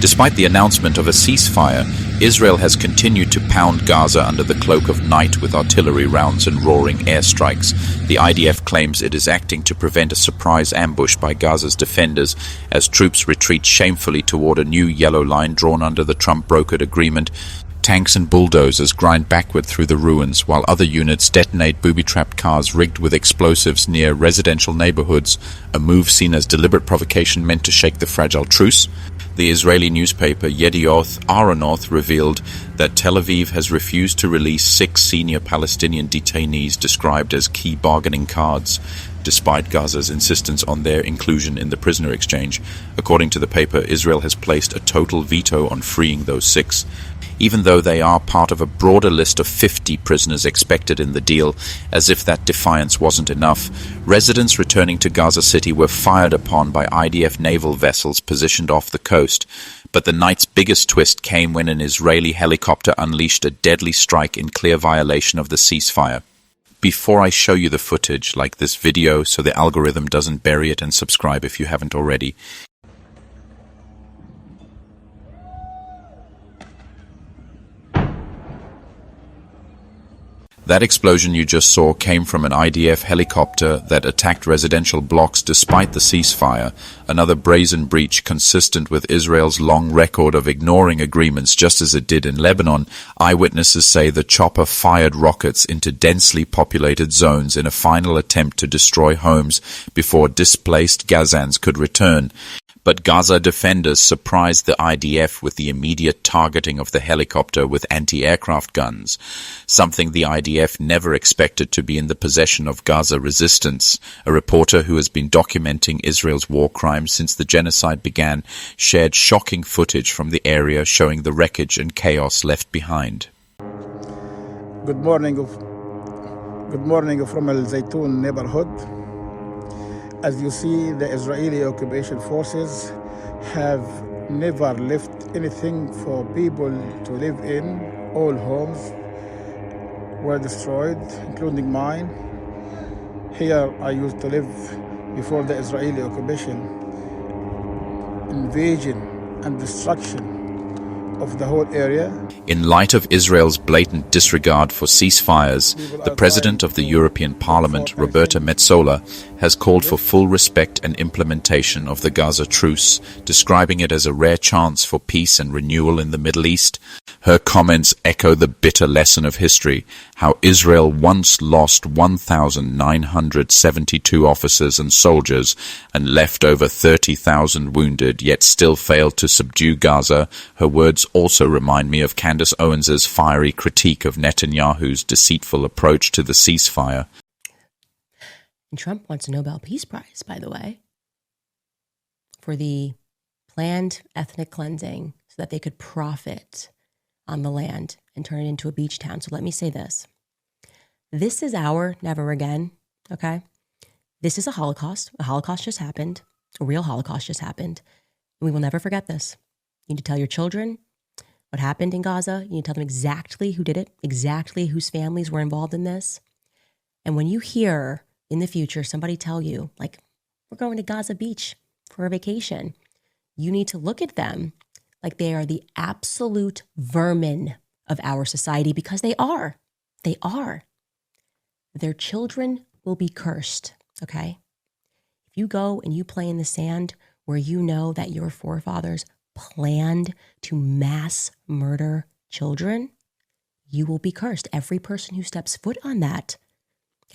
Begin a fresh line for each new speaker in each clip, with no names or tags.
Despite the announcement of a ceasefire, Israel has continued to pound Gaza under the cloak of night with artillery rounds and roaring airstrikes. The IDF claims it is acting to prevent a surprise ambush by Gaza's defenders as troops retreat shamefully toward a new yellow line drawn under the Trump-brokered agreement. Tanks and bulldozers grind backward through the ruins, while other units detonate booby-trapped cars rigged with explosives near residential neighborhoods, a move seen as deliberate provocation meant to shake the fragile truce. The Israeli newspaper Yedioth Aharonoth revealed that Tel Aviv has refused to release 6 senior Palestinian detainees described as key bargaining cards, despite Gaza's insistence on their inclusion in the prisoner exchange. According to the paper, Israel has placed a total veto on freeing those 6. Even though they are part of a broader list of 50 prisoners expected in the deal. As if that defiance wasn't enough, residents returning to Gaza City were fired upon by IDF naval vessels positioned off the coast. But the night's biggest twist came when an Israeli helicopter unleashed a deadly strike in clear violation of the ceasefire. Before I show you the footage, like this video so the algorithm doesn't bury it, and subscribe if you haven't already. That explosion you just saw came from an IDF helicopter that attacked residential blocks despite the ceasefire, another brazen breach consistent with Israel's long record of ignoring agreements just as it did in Lebanon. Eyewitnesses say the chopper fired rockets into densely populated zones in a final attempt to destroy homes before displaced Gazans could return. But Gaza defenders surprised the IDF with the immediate targeting of the helicopter with anti-aircraft guns, something the IDF never expected to be in the possession of Gaza resistance. A reporter who has been documenting Israel's war crimes since the genocide began shared shocking footage from the area showing the wreckage and chaos left behind.
Good morning from Al Zaytun neighborhood. As you see, the Israeli occupation forces have never left anything for people to live in. All homes were destroyed, including mine. Here I used to live before the Israeli occupation. Invasion and destruction of the whole area.
In light of Israel's blatant disregard for ceasefires, the President of the European Parliament, Roberta Metsola, has called for full respect and implementation of the Gaza truce, describing it as a rare chance for peace and renewal in the Middle East. Her comments echo the bitter lesson of history, how Israel once lost 1,972 officers and soldiers and left over 30,000 wounded, yet still failed to subdue Gaza. Her words also remind me of Candace Owens's fiery critique of Netanyahu's deceitful approach to the ceasefire.
And Trump wants a Nobel Peace Prize, by the way, for the planned ethnic cleansing so that they could profit on the land and turn it into a beach town. So let me say this. This is our never again, okay? This is a Holocaust. A Holocaust just happened. A real Holocaust just happened. And we will never forget this. You need to tell your children what happened in Gaza. You need to tell them exactly who did it, exactly whose families were involved in this. And when you hear in the future somebody tell you, like, we're going to Gaza Beach for a vacation, you need to look at them like they are the absolute vermin of our society, because they are. They are. Their children will be cursed, okay? If you go and you play in the sand where you know that your forefathers planned to mass murder children, you will be cursed. Every person who steps foot on that,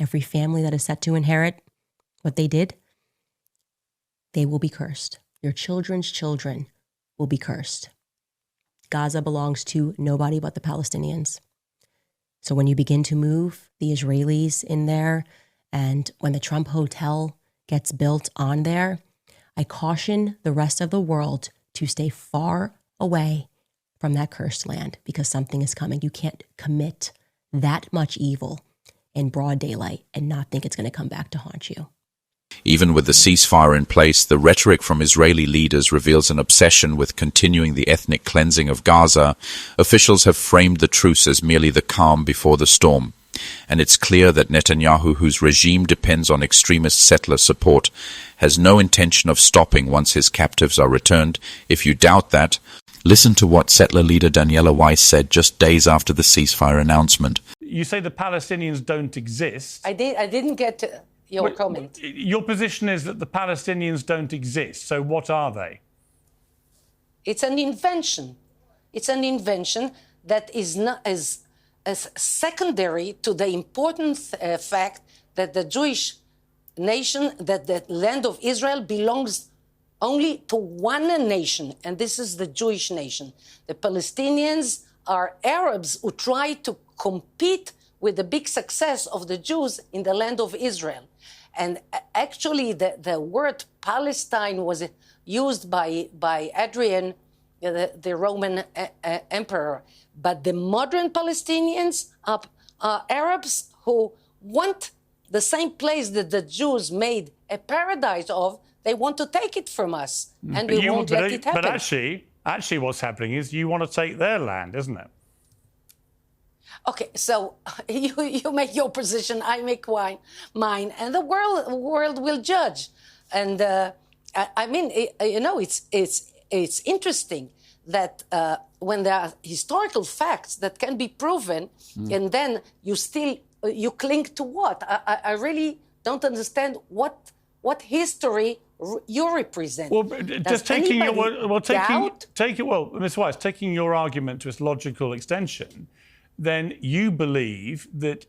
every family that is set to inherit what they did, they will be cursed. Your children's children will be cursed. Gaza belongs to nobody but the Palestinians. So when you begin to move the Israelis in there, and when the Trump hotel gets built on there, I caution the rest of the world to stay far away from that cursed land, because something is coming. You can't commit that much evil in broad daylight and not think it's going to come back to haunt you.
Even with the ceasefire in place, the rhetoric from Israeli leaders reveals an obsession with continuing the ethnic cleansing of Gaza. Officials have framed the truce as merely the calm before the storm. And it's clear that Netanyahu, whose regime depends on extremist settler support, has no intention of stopping once his captives are returned. If you doubt that, listen to what settler leader Daniela Weiss said just days after the ceasefire announcement.
You say the Palestinians don't exist.
I didn't get your comment.
Your position is that the Palestinians don't exist. So what are they?
It's an invention. It's an invention that is not as secondary to the important fact that the Jewish nation, that the land of Israel belongs only to one nation, and this is the Jewish nation. The Palestinians are Arabs who try to compete with the big success of the Jews in the land of Israel. And actually, the word Palestine was used by Adrian, the Roman emperor. But the modern Palestinians are Arabs who want the same place that the Jews made a paradise of. They want to take it from us, and we won't let it happen.
But actually what's happening is you want to take their land, isn't it?
Okay, so you make your position, I make mine, and the world will judge. And I mean, you know, it's interesting that when there are historical facts that can be proven, and then you cling to what? I really don't understand what history you represent.
Well, just taking Ms. Weiss, taking your argument to its logical extension, then you believe that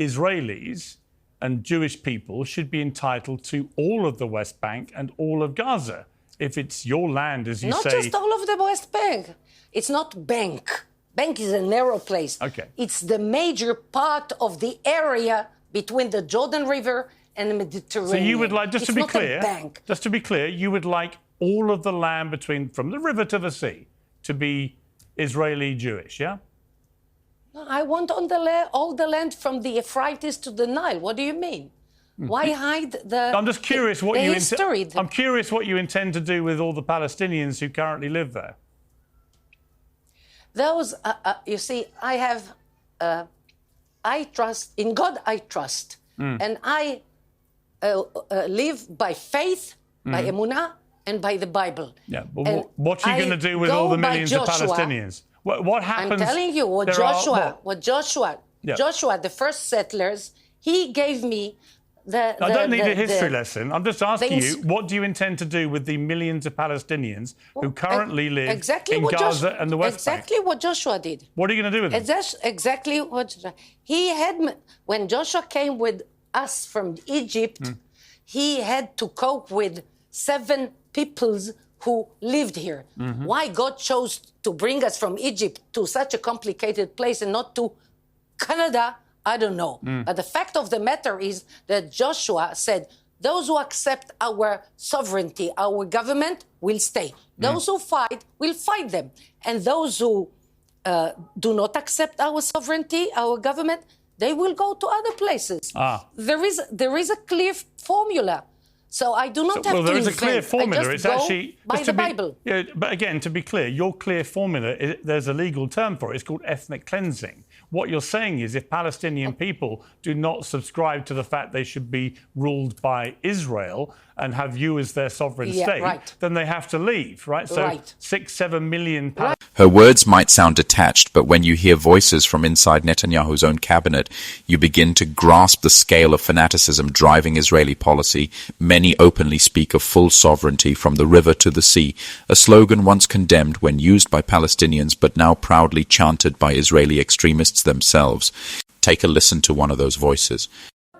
Israelis and Jewish people should be entitled to all of the West Bank and all of Gaza. If it's your land, as you say...
Not just all of the West Bank. It's not bank. Bank is a narrow place.
Okay.
It's the major part of the area between the Jordan River and the Mediterranean.
So you would like, just
it's
to be clear, you would like all of the land from the river to the sea to be Israeli Jewish, yeah?
I want all the land from the Euphrates to the Nile. What do you mean? Why hide the
I'm just curious
history?
I'm curious what you intend to do with all the Palestinians who currently live there.
Those, you see, I trust, in God I trust. And I live by faith, by Emunah, and by the Bible.
Yeah, but what are you going to do with all the millions of Palestinians? What happens?
I'm telling you, Joshua, the first settlers, he gave me I
don't need a history lesson. I'm just asking you, what do you intend to do with the millions of Palestinians who currently live in Gaza and the West Bank?
Exactly what Joshua did.
What are you going to do with them?
That's exactly what he had. When Joshua came with us from Egypt, he had to cope with 7 peoples who lived here. Why God chose to bring us from Egypt to such a complicated place and not to Canada, I don't know. But the fact of the matter is that Joshua said, those who accept our sovereignty, our government, will stay. Those who fight, will fight them. And those who do not accept our sovereignty, our government, they will go to other places. There is a clear formula. So I do not have to invent.
Well, there is a clear formula. It's actually
by the Bible.
Yeah, but again, to be clear, your clear formula, there's a legal term for it. It's called ethnic cleansing. What you're saying is if Palestinian people do not subscribe to the fact they should be ruled by Israel and have you as their sovereign state, then they have to leave, right? So 6-7 million Palestinians.
Her words might sound detached, but when you hear voices from inside Netanyahu's own cabinet, you begin to grasp the scale of fanaticism driving Israeli policy. Many openly speak of full sovereignty from the river to the sea, a slogan once condemned when used by Palestinians, but now proudly chanted by Israeli extremists themselves. Take a listen to one of those voices.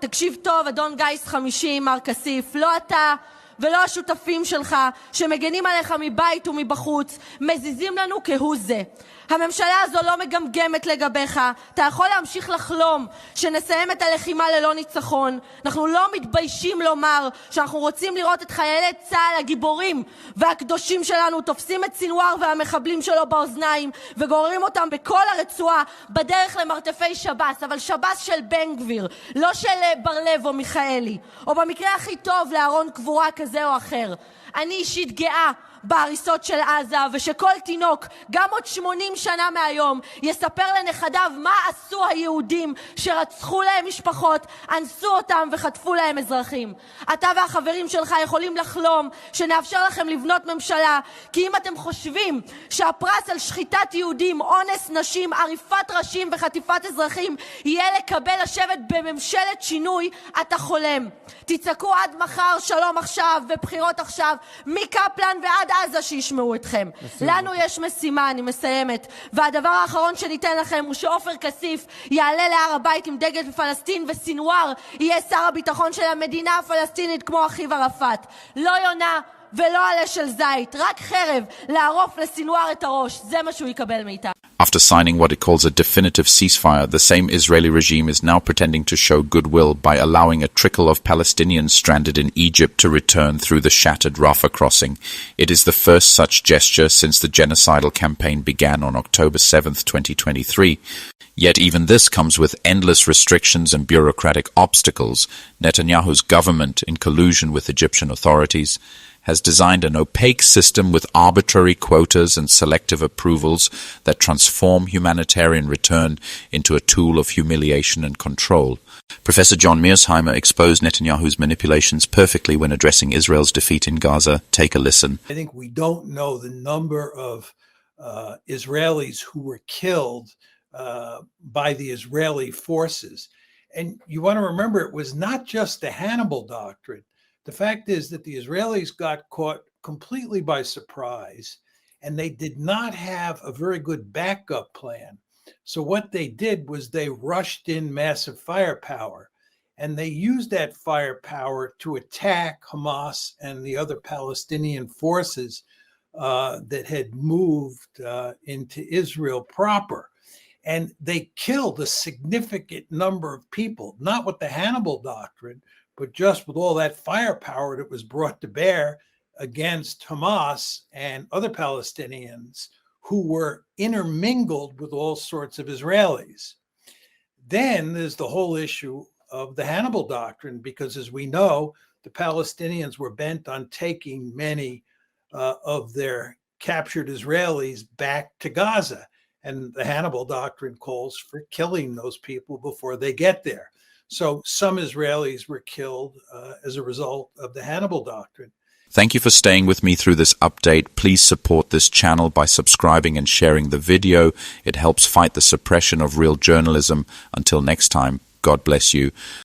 תקשיב טוב, אדון גייס 50, מר כסיף, לא אתה ולא השותפים שלך שמגנים עליך מבית ומבחוץ, מזיזים לנו כהוא זה. הממשלה הזו לא מגמגמת לגביך, אתה יכול להמשיך לחלום שנסיים את הלחימה ללא ניצחון. אנחנו לא מתביישים לומר שאנחנו רוצים לראות את חיילי צה"ל הגיבורים והקדושים שלנו תופסים את סינואר והמחבלים שלו באוזניים וגוררים אותם בכל הרצועה בדרך למרתפי שב"ס, אבל שב"ס של בן גביר, לא של ברלב או מיכאלי, או במקרה הכי טוב לארון קבורה כזה או אחר. אני אישית גאה בהריסות של עזה, ושכל תינוק, גם עוד 80 שנה מהיום, יספר לנכדיו מה עשו היהודים שרצחו להם משפחות, אנסו אותם וחטפו להם אזרחים. אתה והחברים שלך יכולים לחלום שנאפשר לכם לבנות ממשלה, כי אם אתם חושבים שהפרס על שחיטת יהודים, אונס נשים, עריפת ראשים וחטיפת אזרחים יהיה לקבל לשבת בממשלת שינוי, אתה חולם. תצעקו עד מחר שלום עכשיו ובחירות עכשיו, מקפלן ועד עזה שישמעו אתכם. לנו יש משימה, אני מסיימת, והדבר האחרון שניתן לכם הוא שעופר כסיף יעלה להר הבית עם דגל פלסטין, וסינואר יהיה שר הביטחון של המדינה הפלסטינית כמו אחיו ערפאת. לא יונה ולא עלה של זית, רק חרב לערוף לסינואר את הראש, זה מה שהוא יקבל מאיתה.
After signing what it calls a definitive ceasefire, the same Israeli regime is now pretending to show goodwill by allowing a trickle of Palestinians stranded in Egypt to return through the shattered Rafah crossing. It is the first such gesture since the genocidal campaign began on October 7th, 2023. Yet even this comes with endless restrictions and bureaucratic obstacles. Netanyahu's government, in collusion with Egyptian authorities, has designed an opaque system with arbitrary quotas and selective approvals that transform humanitarian return into a tool of humiliation and control. Professor John Mearsheimer exposed Netanyahu's manipulations perfectly when addressing Israel's defeat in Gaza. Take a listen.
I think we don't know the number of Israelis who were killed by the Israeli forces. And you want to remember, it was not just the Hannibal Doctrine. The fact is that the Israelis got caught completely by surprise, and they did not have a very good backup plan. So what they did was they rushed in massive firepower, and they used that firepower to attack Hamas and the other Palestinian forces that had moved into Israel proper. And they killed a significant number of people, not with the Hannibal Doctrine, but just with all that firepower that was brought to bear against Hamas and other Palestinians who were intermingled with all sorts of Israelis. Then there's the whole issue of the Hannibal Doctrine, because as we know, the Palestinians were bent on taking many of their captured Israelis back to Gaza. And the Hannibal Doctrine calls for killing those people before they get there. So some Israelis were killed as a result of the Hannibal Doctrine.
Thank you for staying with me through this update. Please support this channel by subscribing and sharing the video. It helps fight the suppression of real journalism. Until next time, God bless you.